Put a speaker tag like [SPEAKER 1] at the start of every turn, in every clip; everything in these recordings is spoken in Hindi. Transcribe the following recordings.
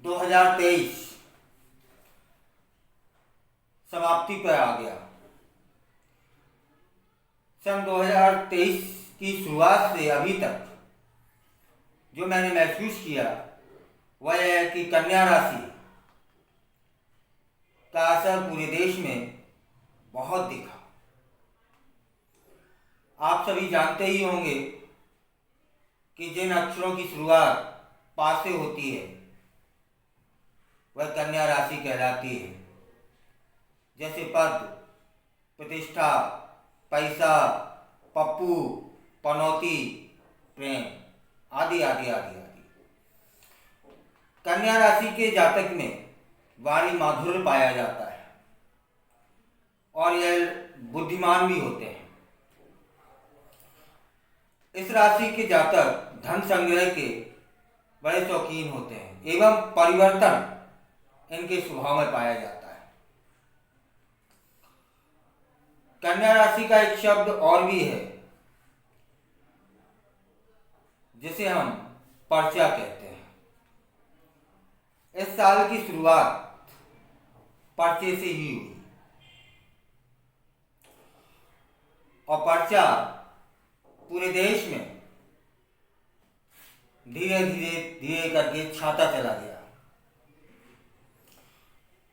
[SPEAKER 1] 2023 समाप्ति पर आ गया। सन 2023 की शुरुआत से अभी तक जो मैंने महसूस किया वह है कि कन्या राशि का असर पूरे देश में बहुत दिखा। आप सभी जानते ही होंगे कि जिन अक्षरों की शुरुआत पा से होती है वह कन्या राशि कहलाती है, जैसे पद, प्रतिष्ठा, पैसा, पप्पू, पनौती, प्रेम आदि आदि आदि आदि। कन्या राशि के जातक में वाणी माधुर्य पाया जाता है और यह बुद्धिमान भी होते हैं। इस राशि के जातक धन संग्रह के बड़े शौकीन होते हैं एवं परिवर्तन इनके स्वभाव में पाया जाता है। कन्या राशि का एक शब्द और भी है जिसे हम पर्चा कहते हैं। इस साल की शुरुआत पर्चे से ही हुई और पर्चा पूरे देश में धीरे धीरे धीरे करके छाता चला गया।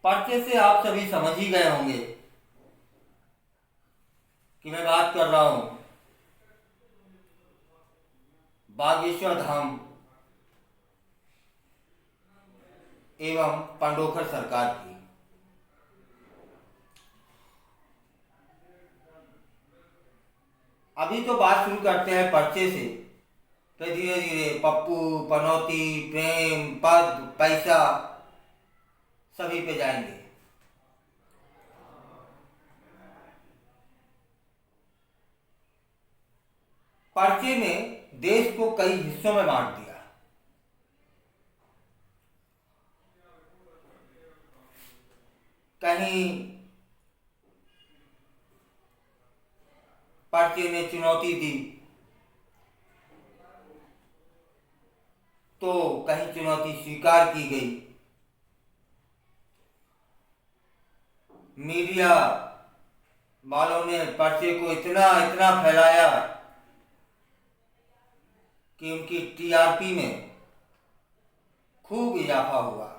[SPEAKER 1] पर्चे से आप सभी समझ ही गए होंगे कि मैं बात कर रहा हूं बागेश्वर धाम एवं पंडोखर सरकार की। अभी तो बात शुरू करते हैं पर्चे से, तो धीरे धीरे पप्पू, पनौती, प्रेम, पद, पैसा सभी पे जाएंगे। पर्चे ने देश को कई हिस्सों में बांट दिया। कहीं पर्चे ने चुनौती दी तो कहीं चुनौती स्वीकार की गई। मीडिया वालों ने पर्चे को इतना इतना फैलाया कि उनकी टीआरपी में खूब इजाफा हुआ।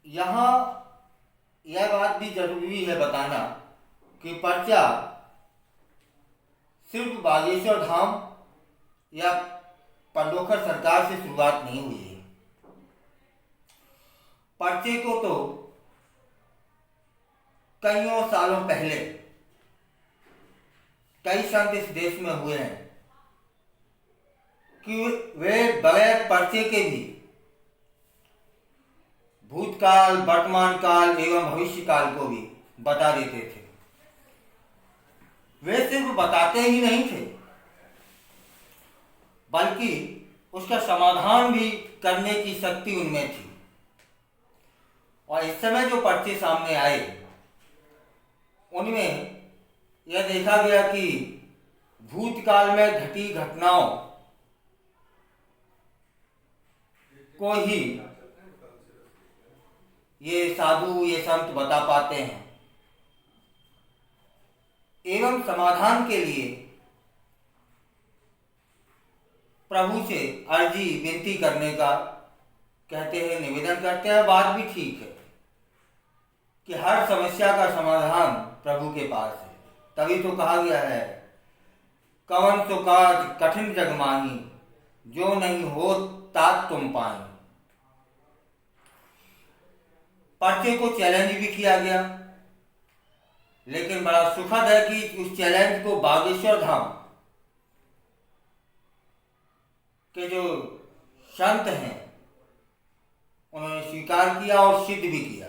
[SPEAKER 1] यहाँ यह बात भी जरूरी है बताना कि पर्चा सिर्फ बागेश्वर धाम या पंडोखर सरकार से शुरुआत नहीं हुई है। पर्चे को तो कईयों सालों पहले कई संत इस देश में हुए हैं कि वे बगैर पर्चे के भी भूतकाल, वर्तमान काल एवं भविष्य काल को भी बता देते थे। वे सिर्फ बताते ही नहीं थे बल्कि उसका समाधान भी करने की शक्ति उनमें थी। और इस समय जो पर्चे सामने आए उनमें यह देखा गया कि भूतकाल में घटी घटनाओं को ही ये साधु, ये संत बता पाते हैं एवं समाधान के लिए प्रभु से अर्जी विनती करने का कहते हैं, निवेदन करते हैं। बात भी ठीक है कि हर समस्या का समाधान प्रभु के पास है। तभी तो कहा गया है, कवन सो काज कठिन जग माही, जो नहीं हो तात तुम पाई। पर्चे को चैलेंज भी किया गया, लेकिन बड़ा सुखद है कि उस चैलेंज को बागेश्वर धाम के जो संत हैं उन्होंने स्वीकार किया और सिद्ध भी किया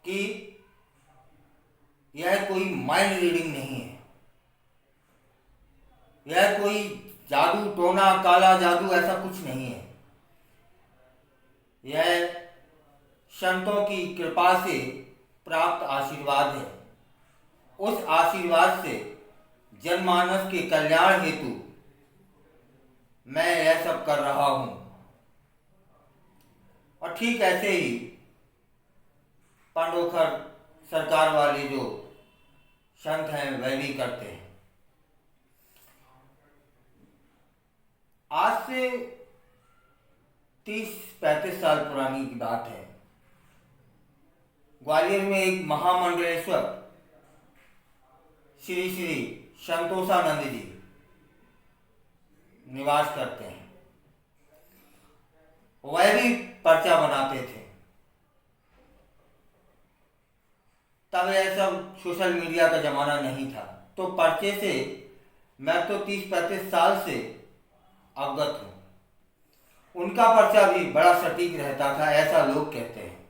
[SPEAKER 1] कि यह कोई माइंड रीडिंग नहीं है, यह कोई जादू टोना काला जादू ऐसा कुछ नहीं है। यह संतों की कृपा से प्राप्त आशीर्वाद है। उस आशीर्वाद से जनमानस के कल्याण हेतु मैं यह सब कर रहा हूं। और ठीक ऐसे ही पांडोखर सरकार वाले जो संत हैं वह भी करते हैं। आज से 30-35 साल पुरानी की बात है। ग्वालियर में एक महामंडलेश्वर श्री श्री संतोषानंद जी निवास करते हैं। वह भी पर्चा बनाते थे। तब यह सब सोशल मीडिया का जमाना नहीं था, तो पर्चे से मैं तो 30-35 साल से अवगत हूं। उनका पर्चा भी बड़ा सटीक रहता था, ऐसा लोग कहते हैं।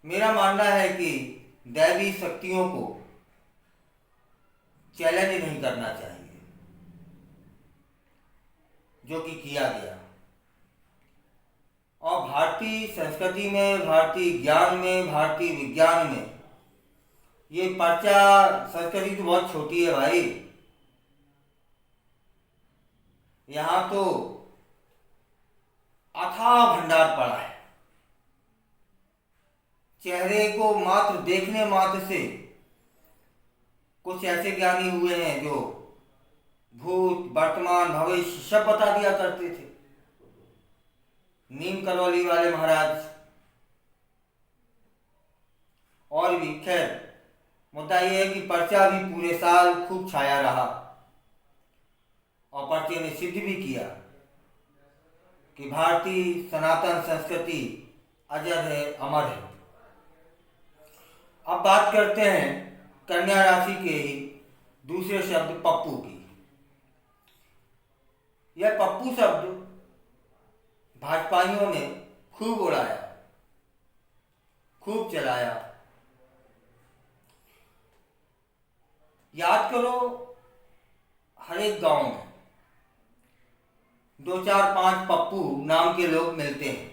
[SPEAKER 1] मेरा मानना है कि दैवी शक्तियों को चैलेंज नहीं करना चाहिए, जो कि किया गया। और भारतीय संस्कृति में, भारतीय ज्ञान में, भारतीय विज्ञान में ये पर्चा संस्कृति तो बहुत छोटी है भाई। यहाँ तो अथाह भंडार पड़ा है। चेहरे को मात्र देखने मात्र से कुछ ऐसे ज्ञानी हुए हैं जो भूत, वर्तमान, भविष्य सब बता दिया करते थे। नीम करौली वाले महाराज। और भी खैर, मुद्दा यह है कि पर्चा भी पूरे साल खूब छाया रहा और पर्चे ने सिद्ध भी किया कि भारतीय सनातन संस्कृति अजर है, अमर है। अब बात करते हैं कन्या राशि के ही दूसरे शब्द पप्पू की। यह पप्पू शब्द भाजपाइयों ने खूब उड़ाया, खूब चलाया। याद करो, हर एक गांव में 2-4-5 पप्पू नाम के लोग मिलते हैं।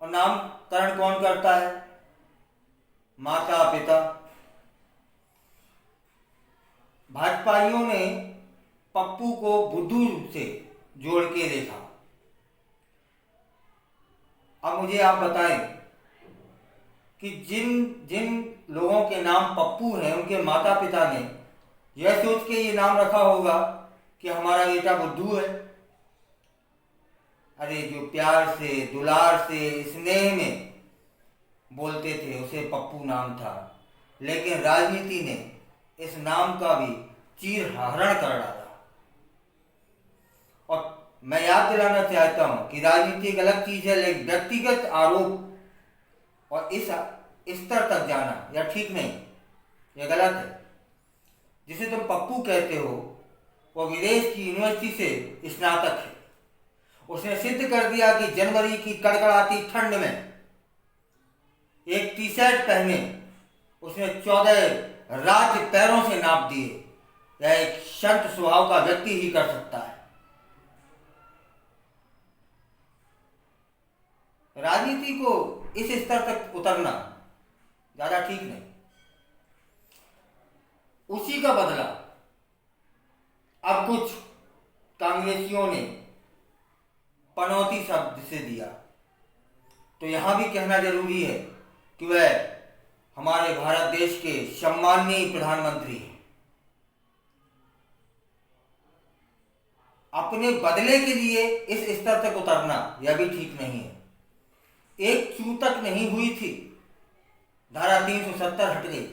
[SPEAKER 1] और नामकरण कौन करता है? माता पिता। भाजपाइयों ने पप्पू को बुद्धू से जोड़ के देखा। अब मुझे आप बताएं कि जिन जिन लोगों के नाम पप्पू हैं उनके माता पिता ने यह सोच के ये नाम रखा होगा कि हमारा बेटा बुद्धू है। अरे जो प्यार से, दुलार से, स्नेह में बोलते थे उसे पप्पू नाम था। लेकिन राजनीति ने इस नाम का भी चीरहरण कर डाला। और मैं याद दिलाना चाहता हूं कि राजनीति एक अलग चीज है, लेकिन व्यक्तिगत आरोप और इस स्तर तक जाना यह ठीक नहीं, यह गलत है। जिसे तुम पप्पू कहते हो वो विदेश की यूनिवर्सिटी से स्नातक है। उसने सिद्ध कर दिया कि जनवरी की कड़कड़ाती ठंड में एक टी शर्ट पहने उसने 14 राज्य पैरों से नाप दिए। यह एक शांत स्वभाव का व्यक्ति ही कर सकता है। राजनीति को इस स्तर तक उतरना ज्यादा ठीक नहीं। उसी का बदला अब कुछ कांग्रेसियों ने पनौती शब्द से दिया। तो यहां भी कहना जरूरी है कि वह हमारे भारत देश के सम्माननीय प्रधानमंत्री हैं। अपने बदले के लिए इस स्तर तक उतरना यह भी ठीक नहीं है। एक चू तक नहीं हुई थी, धारा 370 हट गई।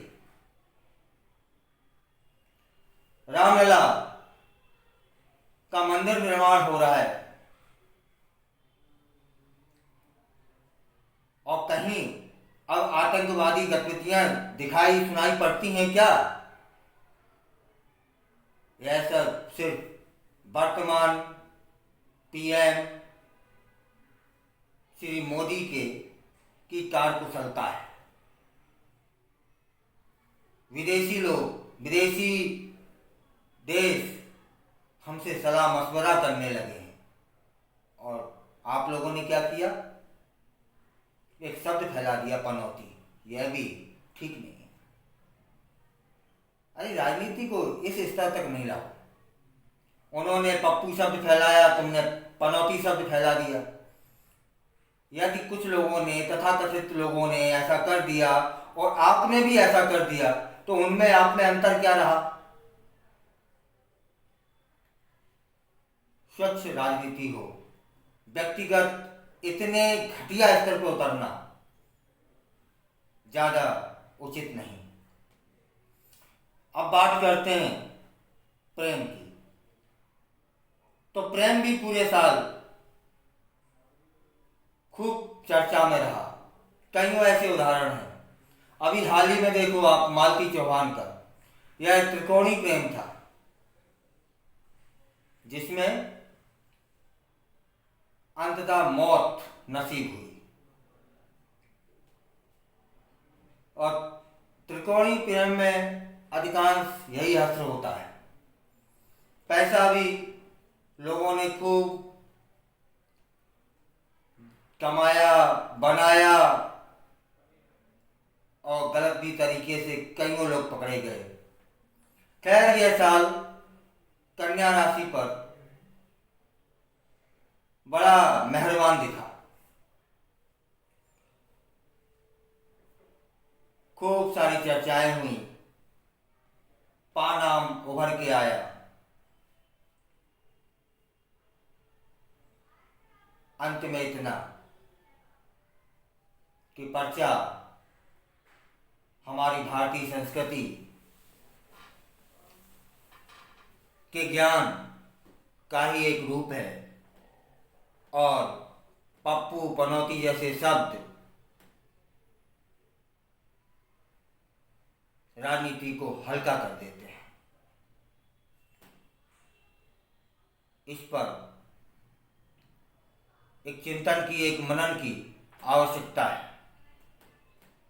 [SPEAKER 1] रामलला का मंदिर निर्माण हो रहा है और कहीं अब आतंकवादी गतिविधियां दिखाई सुनाई पड़ती हैं क्या? यह सब सिर्फ वर्तमान पीएम श्री मोदी की कारकुशलता है। विदेशी लोग, विदेशी देश हमसे सलाह मशवरा करने लगे हैं। और आप लोगों ने क्या किया? एक शब्द फैला दिया पनौती, यह भी ठीक नहीं है। अरे राजनीति को इस स्तर तक नहीं लाओ। उन्होंने पप्पू शब्द फैलाया, तुमने पनौती शब्द फैला दिया। यदि कुछ लोगों ने, तथाकथित लोगों ने ऐसा कर दिया और आपने भी ऐसा कर दिया, तो उनमें आप में अंतर क्या रहा? स्वच्छ राजनीति हो, व्यक्तिगत इतने घटिया स्तर पर उतरना ज्यादा उचित नहीं। अब बात करते हैं प्रेम की। तो प्रेम भी पूरे साल खूब चर्चा में रहा। कईयों ऐसे उदाहरण हैं। अभी हाल ही में देखो आप मालती चौहान का, यह त्रिकोणी प्रेम था जिसमें अंततः मौत नसीब हुई। और त्रिकोणी प्रेम में अधिकांश यही हश्र होता है। पैसा भी लोगों ने खूब कमाया, बनाया, और गलत भी तरीके से कईयों लोग पकड़े गए। खैर, यह साल कन्या राशि पर बड़ा मेहरबान दिखा। खूब सारी चर्चाएं हुई, पा नाम उभर के आया। अंत में इतना कि पर्चा हमारी भारतीय संस्कृति के ज्ञान का ही एक रूप है, और पप्पू, पनौती जैसे शब्द राजनीति को हल्का कर देते हैं। इस पर एक चिंतन की, एक मनन की आवश्यकता है।